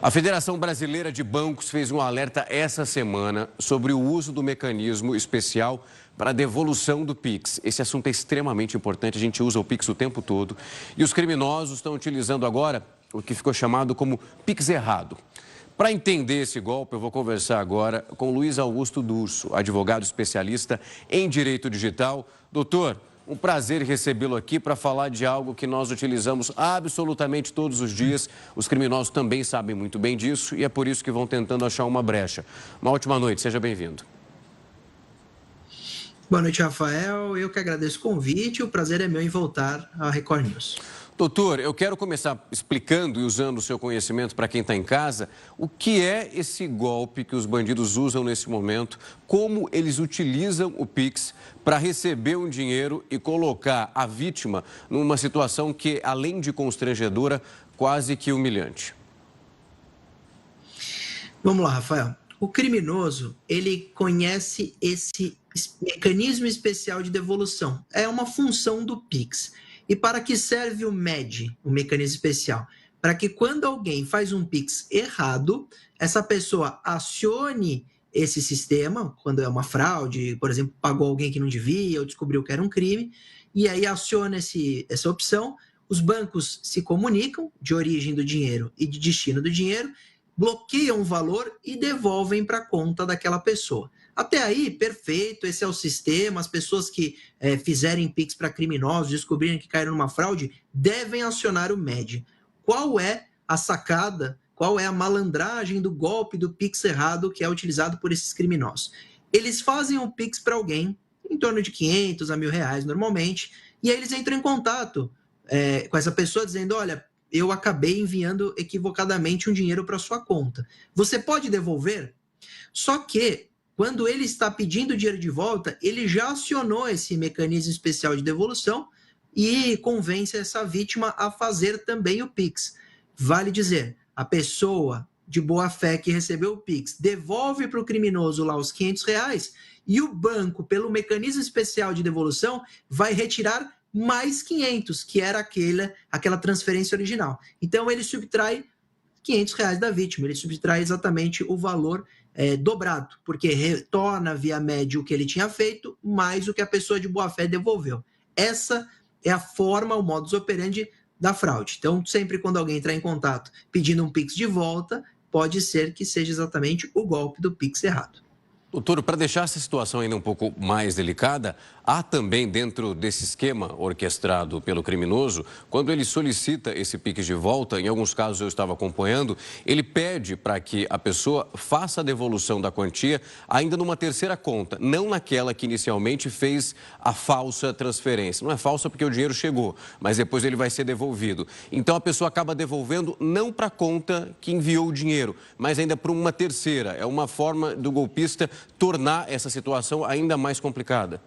A Federação Brasileira de Bancos fez um alerta essa semana sobre o uso do mecanismo especial para a devolução do Pix. Esse assunto é extremamente importante, a gente usa o Pix o tempo todo. E os criminosos estão utilizando agora o que ficou chamado como Pix errado. Para entender esse golpe, eu vou conversar agora com Luiz Augusto Durso, advogado especialista em direito digital. Doutor, um prazer recebê-lo aqui para falar de algo que nós utilizamos absolutamente todos os dias. Os criminosos também sabem muito bem disso e é por isso que vão tentando achar uma brecha. Uma ótima noite, seja bem-vindo. Boa noite, Rafael. Eu que agradeço o convite. O prazer é meu em voltar à Record News. Doutor, eu quero começar explicando e usando o seu conhecimento para quem está em casa, o que é esse golpe que os bandidos usam nesse momento, como eles utilizam o Pix para receber um dinheiro e colocar a vítima numa situação que, além de constrangedora, quase que humilhante. Vamos lá, Rafael. O criminoso, ele conhece esse mecanismo especial de devolução. É uma função do Pix. E para que serve o MED, o mecanismo especial? Para que quando alguém faz um Pix errado, essa pessoa acione esse sistema, quando é uma fraude, por exemplo, pagou alguém que não devia ou descobriu que era um crime, e aí aciona essa opção, os bancos se comunicam de origem do dinheiro e de destino do dinheiro, bloqueiam o valor e devolvem para a conta daquela pessoa. Até aí, perfeito, esse é o sistema. As pessoas que fizerem Pix para criminosos, descobrirem que caíram numa fraude, devem acionar o MED. Qual é a sacada, qual é a malandragem do golpe do Pix errado que é utilizado por esses criminosos? Eles fazem um Pix para alguém, em torno de 500 a R$1.000 normalmente, e aí eles entram em contato com essa pessoa dizendo, olha, eu acabei enviando equivocadamente um dinheiro para sua conta. Você pode devolver? Só que quando ele está pedindo o dinheiro de volta, ele já acionou esse mecanismo especial de devolução e convence essa vítima a fazer também o Pix. Vale dizer, a pessoa de boa fé que recebeu o Pix devolve para o criminoso lá os R$500 e o banco, pelo mecanismo especial de devolução, vai retirar mais 500, que era aquela transferência original. Então ele subtrai R$500 da vítima, ele subtrai exatamente o valor dobrado, porque retorna via médio o que ele tinha feito, mais o que a pessoa de boa-fé devolveu. Essa é a forma, o modus operandi da fraude. Então, sempre quando alguém entrar em contato pedindo um Pix de volta, pode ser que seja exatamente o golpe do Pix errado. Doutor, para deixar essa situação ainda um pouco mais delicada, há também dentro desse esquema orquestrado pelo criminoso, quando ele solicita esse Pix de volta, em alguns casos eu estava acompanhando, ele pede para que a pessoa faça a devolução da quantia ainda numa terceira conta, não naquela que inicialmente fez a falsa transferência. Não é falsa porque o dinheiro chegou, mas depois ele vai ser devolvido. Então a pessoa acaba devolvendo não para a conta que enviou o dinheiro, mas ainda para uma terceira. É uma forma do golpista tornar essa situação ainda mais complicada.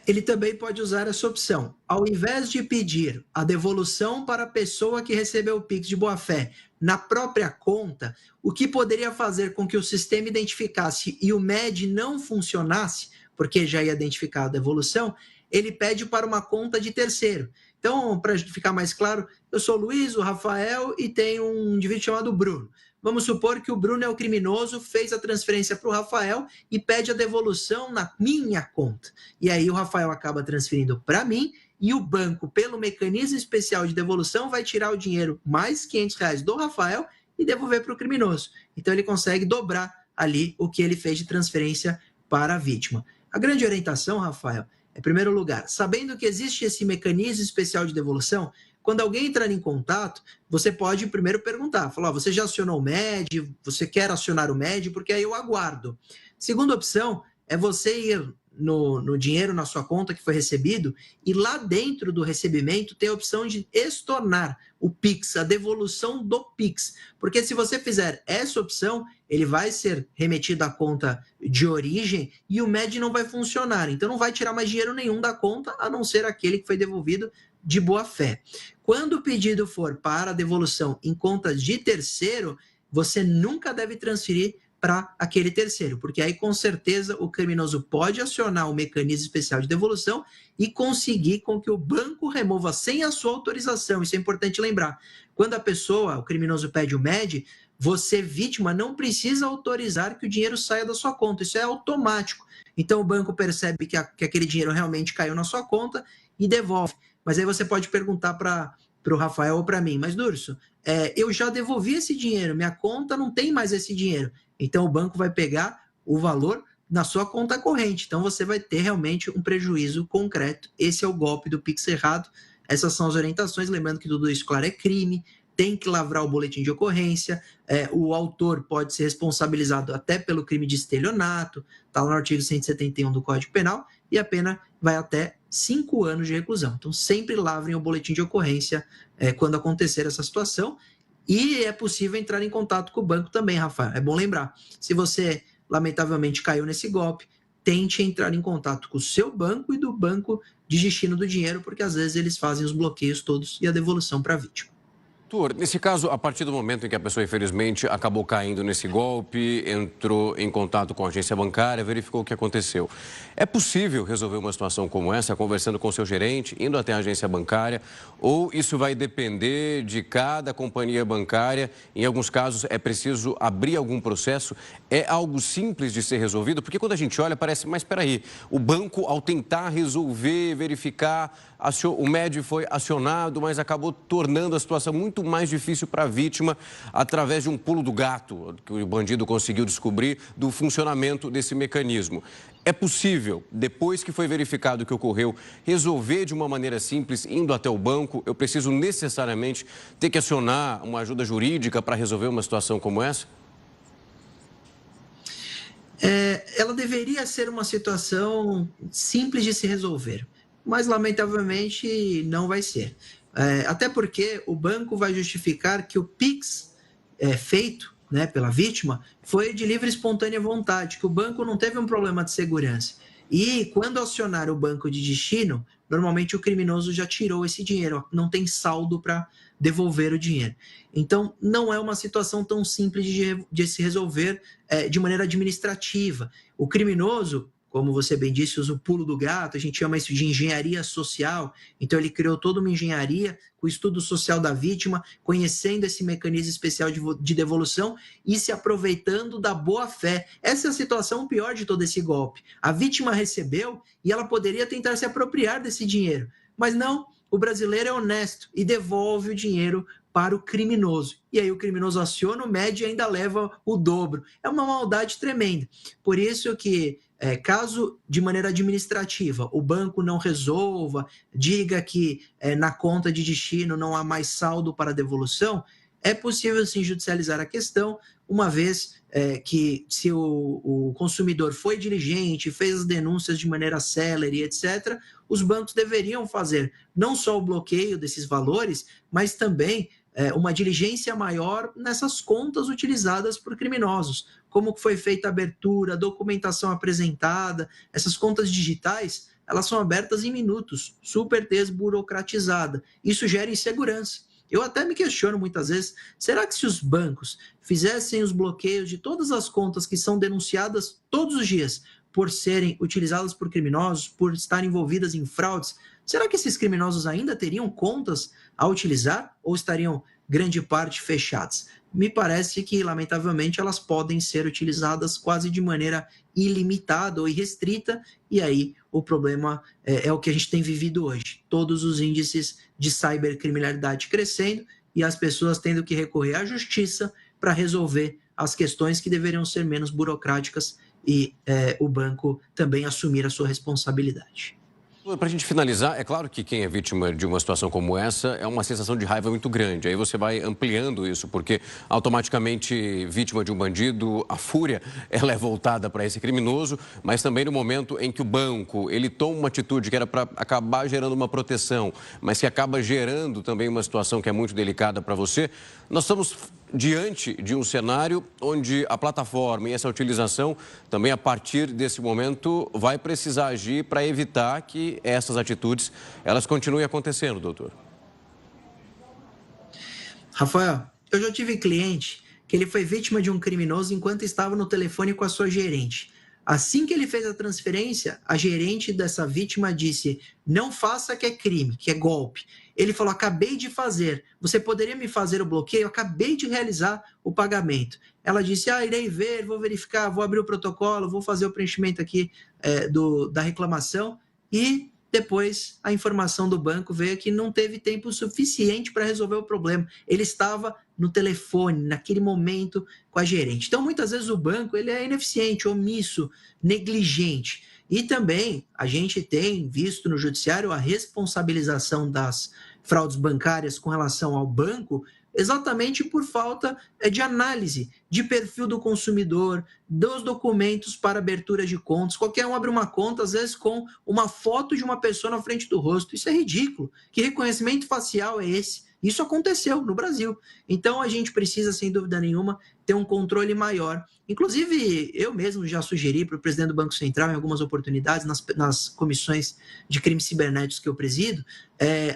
Ele também pode usar essa opção. Ao invés de pedir a devolução para a pessoa que recebeu o Pix de boa-fé na própria conta, o que poderia fazer com que o sistema identificasse e o MED não funcionasse, porque já ia identificar a devolução, ele pede para uma conta de terceiro. Então, para ficar mais claro, eu sou o Luiz, o Rafael e tenho um indivíduo chamado Bruno. Vamos supor que o Bruno é o criminoso, fez a transferência para o Rafael e pede a devolução na minha conta. E aí o Rafael acaba transferindo para mim e o banco, pelo mecanismo especial de devolução, vai tirar o dinheiro mais R$500 do Rafael e devolver para o criminoso. Então ele consegue dobrar ali o que ele fez de transferência para a vítima. A grande orientação, Rafael, em primeiro lugar, sabendo que existe esse mecanismo especial de devolução, quando alguém entrar em contato, você pode primeiro perguntar, falar, você já acionou o MED, você quer acionar o MED, porque aí eu aguardo. Segunda opção é você ir no dinheiro na sua conta que foi recebido e lá dentro do recebimento tem a opção de estornar o Pix, a devolução do Pix. Porque se você fizer essa opção, ele vai ser remetido à conta de origem e o MED não vai funcionar. Então não vai tirar mais dinheiro nenhum da conta, a não ser aquele que foi devolvido de boa fé. Quando o pedido for para devolução em conta de terceiro, você nunca deve transferir para aquele terceiro, porque aí com certeza o criminoso pode acionar o mecanismo especial de devolução e conseguir com que o banco remova sem a sua autorização. Isso é importante lembrar. Quando a pessoa, o criminoso pede o MED, você, vítima, não precisa autorizar que o dinheiro saia da sua conta. Isso é automático. Então o banco percebe que aquele dinheiro realmente caiu na sua conta e devolve. Mas aí você pode perguntar para o Rafael ou para mim, mas Durso, eu já devolvi esse dinheiro, minha conta não tem mais esse dinheiro. Então o banco vai pegar o valor na sua conta corrente. Então você vai ter realmente um prejuízo concreto. Esse é o golpe do Pix errado. Essas são as orientações. Lembrando que tudo isso, claro, é crime. Tem que lavrar o boletim de ocorrência. O autor pode ser responsabilizado até pelo crime de estelionato. Está lá no artigo 171 do Código Penal. E a pena vai até 5 anos de reclusão. Então sempre lavrem o boletim de ocorrência quando acontecer essa situação. E é possível entrar em contato com o banco também, Rafael. É bom lembrar. Se você, lamentavelmente, caiu nesse golpe, tente entrar em contato com o seu banco e do banco de destino do dinheiro, porque às vezes eles fazem os bloqueios todos e a devolução para a vítima. Doutor, nesse caso, a partir do momento em que a pessoa, infelizmente, acabou caindo nesse golpe, entrou em contato com a agência bancária, verificou o que aconteceu. É possível resolver uma situação como essa conversando com o seu gerente, indo até a agência bancária, ou isso vai depender de cada companhia bancária? Em alguns casos, é preciso abrir algum processo? É algo simples de ser resolvido? Porque quando a gente olha, parece, mas espera aí, o banco, ao tentar resolver, verificar, o MED foi acionado, mas acabou tornando a situação muito mais difícil para a vítima através de um pulo do gato que o bandido conseguiu descobrir do funcionamento desse mecanismo. É possível, depois que foi verificado o que ocorreu, resolver de uma maneira simples, indo até o banco? Eu preciso necessariamente ter que acionar uma ajuda jurídica para resolver uma situação como essa? Ela deveria ser uma situação simples de se resolver, mas lamentavelmente não vai ser. Até porque o banco vai justificar que o PIX feito, né, pela vítima foi de livre e espontânea vontade, que o banco não teve um problema de segurança. E quando acionar o banco de destino, normalmente o criminoso já tirou esse dinheiro, não tem saldo para devolver o dinheiro. Então, não é uma situação tão simples de se resolver de maneira administrativa. O criminoso, como você bem disse, usa o pulo do gato, a gente chama isso de engenharia social. Então, ele criou toda uma engenharia com o estudo social da vítima, conhecendo esse mecanismo especial de devolução e se aproveitando da boa-fé. Essa é a situação pior de todo esse golpe. A vítima recebeu e ela poderia tentar se apropriar desse dinheiro, mas não, o brasileiro é honesto e devolve o dinheiro para o criminoso. E aí o criminoso aciona o MED e ainda leva o dobro. É uma maldade tremenda. Por isso que, caso de maneira administrativa o banco não resolva, diga que na conta de destino não há mais saldo para devolução, é possível sim judicializar a questão, uma vez que se o consumidor foi diligente, fez as denúncias de maneira célere, etc., os bancos deveriam fazer não só o bloqueio desses valores, mas também uma diligência maior nessas contas utilizadas por criminosos. Como foi feita a abertura, a documentação apresentada, essas contas digitais, elas são abertas em minutos, super desburocratizada. Isso gera insegurança. Eu até me questiono muitas vezes, será que se os bancos fizessem os bloqueios de todas as contas que são denunciadas todos os dias por serem utilizadas por criminosos, por estarem envolvidas em fraudes, será que esses criminosos ainda teriam contas a utilizar ou estariam grande parte fechadas? Me parece que, lamentavelmente, elas podem ser utilizadas quase de maneira ilimitada ou irrestrita, e aí o problema é o que a gente tem vivido hoje. Todos os índices de cybercriminalidade crescendo e as pessoas tendo que recorrer à justiça para resolver as questões que deveriam ser menos burocráticas e o banco também assumir a sua responsabilidade. Para a gente finalizar, é claro que quem é vítima de uma situação como essa é uma sensação de raiva muito grande. Aí você vai ampliando isso, porque automaticamente vítima de um bandido, a fúria ela é voltada para esse criminoso, mas também no momento em que o banco ele toma uma atitude que era para acabar gerando uma proteção, mas que acaba gerando também uma situação que é muito delicada para você, nós estamos diante de um cenário onde a plataforma e essa utilização também a partir desse momento vai precisar agir para evitar que essas atitudes elas continuem acontecendo, doutor. Rafael, eu já tive cliente que ele foi vítima de um criminoso enquanto estava no telefone com a sua gerente. Assim que ele fez a transferência, a gerente dessa vítima disse: não faça que é crime, que é golpe. Ele falou: acabei de fazer, você poderia me fazer o bloqueio? Eu acabei de realizar o pagamento. Ela disse: irei ver, vou verificar, vou abrir o protocolo, vou fazer o preenchimento aqui da reclamação. E depois a informação do banco veio que não teve tempo suficiente para resolver o problema. Ele estava no telefone, naquele momento, com a gerente. Então, muitas vezes o banco ele é ineficiente, omisso, negligente. E também a gente tem visto no judiciário a responsabilização das fraudes bancárias com relação ao banco, exatamente por falta de análise de perfil do consumidor, dos documentos para abertura de contas. Qualquer um abre uma conta, às vezes, com uma foto de uma pessoa na frente do rosto. Isso é ridículo. Que reconhecimento facial é esse? Isso aconteceu no Brasil. Então, a gente precisa, sem dúvida nenhuma, ter um controle maior. Inclusive, eu mesmo já sugeri para o presidente do Banco Central, em algumas oportunidades, nas comissões de crimes cibernéticos que eu presido,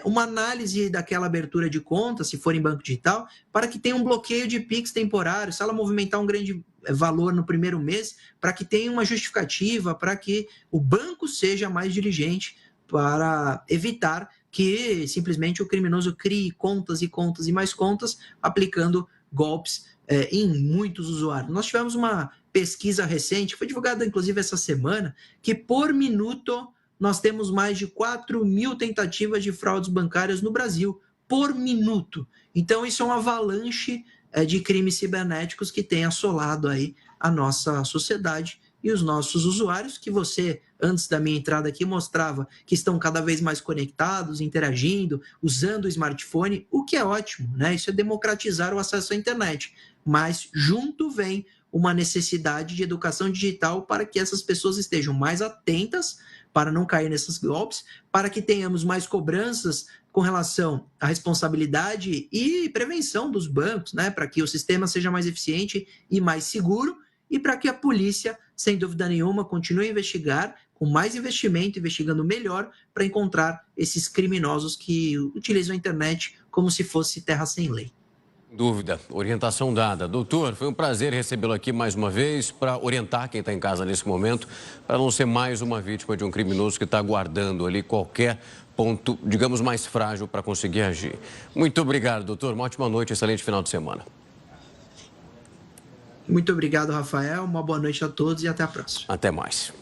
uma análise daquela abertura de conta, se for em banco digital, para que tenha um bloqueio de PIX temporário, se ela movimentar um grande valor no primeiro mês, para que tenha uma justificativa, para que o banco seja mais diligente para evitar que simplesmente o criminoso crie contas e contas e mais contas, aplicando golpes em muitos usuários. Nós tivemos uma pesquisa recente, foi divulgada inclusive essa semana, que por minuto nós temos mais de 4.000 tentativas de fraudes bancárias no Brasil, por minuto. Então isso é uma avalanche de crimes cibernéticos que tem assolado aí a nossa sociedade e os nossos usuários, que você, antes da minha entrada aqui, mostrava que estão cada vez mais conectados, interagindo, usando o smartphone, o que é ótimo, né? Isso é democratizar o acesso à internet. Mas junto vem uma necessidade de educação digital para que essas pessoas estejam mais atentas para não cair nesses golpes, para que tenhamos mais cobranças com relação à responsabilidade e prevenção dos bancos, né? Para que o sistema seja mais eficiente e mais seguro, e para que a polícia, sem dúvida nenhuma, continue a investigar com mais investimento, investigando melhor para encontrar esses criminosos que utilizam a internet como se fosse terra sem lei. Dúvida, orientação dada. Doutor, foi um prazer recebê-lo aqui mais uma vez para orientar quem está em casa nesse momento, para não ser mais uma vítima de um criminoso que está aguardando ali qualquer ponto, digamos, mais frágil para conseguir agir. Muito obrigado, doutor. Uma ótima noite, excelente final de semana. Muito obrigado, Rafael. Uma boa noite a todos e até a próxima. Até mais.